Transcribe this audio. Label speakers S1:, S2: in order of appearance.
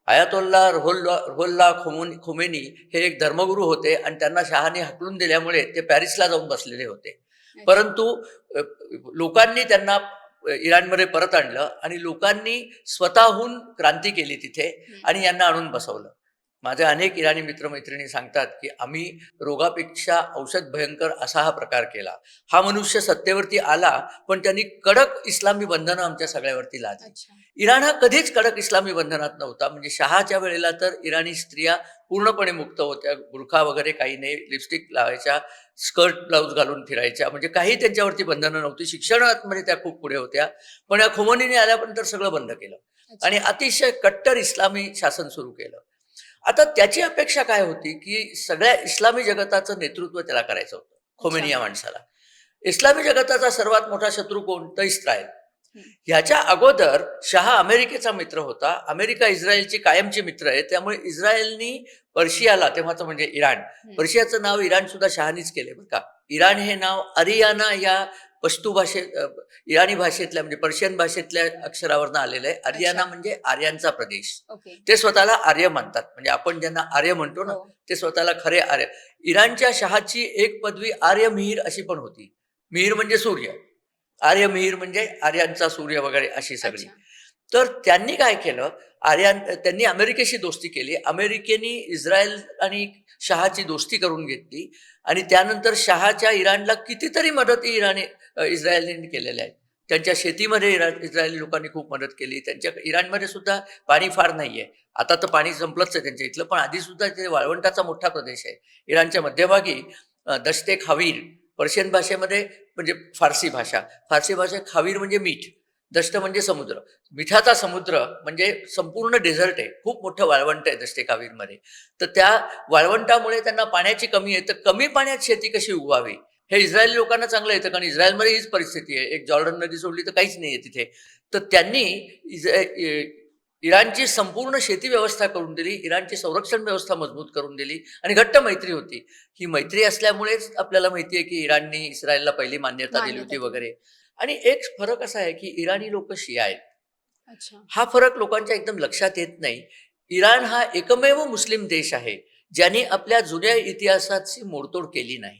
S1: आयातोल्ला Ruhollah Khomeini हे एक धर्मगुरू होते आणि त्यांना शहाने हाकलून दिल्यामुळे ते पॅरिसला जाऊन बसलेले होते.
S2: अच्छा.
S1: परंतु अ, लोकांनी त्यांना इराणमध्ये परत आणलं आणि लोकांनी स्वतःहून क्रांती केली तिथे
S2: हं.
S1: आणि यांना आणून बसवलं. माझे अनेक इराणी मित्रमैत्रिणी सांगतात, की आम्ही रोगापेक्षा औषध भयंकर असा हा प्रकार केला. हा मनुष्य सत्तेवरती आला, पण त्यांनी कडक इस्लामी बंधनं आमच्या सगळ्यावरती लादली.
S2: अच्छा.
S1: इराण हा कधीच कडक इस्लामी बंधनात नव्हता. म्हणजे शहाच्या वेळेला तर इराणी स्त्रिया पूर्णपणे मुक्त होत्या. बुरखा वगैरे काही नाही, लिपस्टिक लावायच्या, स्कर्ट ब्लाउज घालून फिरायच्या. म्हणजे काही त्यांच्यावरती बंधनं नव्हती. शिक्षणामध्ये त्या खूप पुढे होत्या. पण या खोमनीने आल्यानंतर सगळं बंद केलं आणि
S2: अच्छा.
S1: अतिशय कट्टर इस्लामी शासन सुरू केलं. आता त्याची अपेक्षा काय होती, की सगळ्या इस्लामी जगताचं नेतृत्व त्याला करायचं होतं, खोमेनी
S2: अच्छा.
S1: या माणसाला. इस्लामी जगताचा सर्वात मोठा शत्रू कोण? तर इस्रायल.
S2: हं.
S1: ह्याच्या अगोदर शहा अमेरिकेचा मित्र होता. अमेरिका इस्रायलची कायमची मित्र आहे. त्यामुळे इस्रायलनी पर्शियाला, तेव्हाचं म्हणजे इराण,
S2: हं.
S1: पर्शियाचं नाव इराण सुद्धा शहानीच केले बरं का. इराण हे नाव अरियाना या पश्तू इराणी भाषेतल्या म्हणजे पर्शियन भाषेतल्या अक्षरावरनं आलेलं आहे.
S2: अच्छा.
S1: अरियाना म्हणजे आर्यांचा प्रदेश.
S2: ओके.
S1: ते स्वतःला आर्य मानतात. म्हणजे आपण ज्यांना आर्य म्हणतो ना,
S2: हो.
S1: ते स्वतःला खरे आर्य. इराणच्या शहाची एक पदवी आर्य मिहीर अशी पण होती. मिहीर म्हणजे सूर्य. आर्य मिहीर म्हणजे आर्यांचा सूर्य वगैरे अशी सगळी.
S2: अच्छा.
S1: तर त्यांनी काय केलं, त्यांनी अमेरिकेशी दोस्ती केली. अमेरिकेने इस्रायल आणि शहाची दोस्ती करून घेतली आणि त्यानंतर शहाच्या इराणला कितीतरी मदती इस्रायलने केलेल्या आहेत. त्यांच्या शेतीमध्ये इस्रायली लोकांनी खूप मदत केली. त्यांच्या इराणमध्ये सुद्धा पाणी फार नाहीये. आता तर पाणी संपलंच आहे त्यांच्या इथलं, पण आधी सुद्धा ते वाळवंटाचा मोठा प्रदेश आहे. इराणच्या मध्यभागी दश्ते खावीर, पर्शियन भाषेमध्ये म्हणजे फारसी भाषा. फारसी भाषेत खावीर म्हणजे मीठ, दष्ट म्हणजे समुद्र. मिठाचा समुद्र म्हणजे संपूर्ण डेझर्ट आहे. खूप मोठं वाळवंट आहे दष्टे कावीरमध्ये. तर त्या वाळवंटामुळे त्यांना पाण्याची कमी आहे. तर कमी पाण्यात शेती कशी उगवावी, हे इस्रायली लोकांना चांगलं येतं, कारण इस्रायलमध्ये हीच परिस्थिती आहे. एक जॉर्डन नदी सोडली तर काहीच नाहीये तिथे. तर त्यांनी इराणची संपूर्ण शेती व्यवस्था करून दिली, इराणची संरक्षण व्यवस्था मजबूत करून दिली आणि घट्ट मैत्री होती. ही मैत्री असल्यामुळेच आपल्याला माहिती आहे, की इराणनी इस्रायलला पहिली मान्यता दिली
S2: मान्यता
S1: होती
S2: दिली.
S1: वगैरे. आणि एक फरक असा आहे, की इराणी लोकं शिया आहेत.
S2: अच्छा.
S1: हा फरक लोकांच्या एकदम लक्षात येत नाही. इराण हा एकमेव मुस्लिम देश आहे, ज्याने आपल्या जुन्या इतिहासाची मोडतोड केली नाही.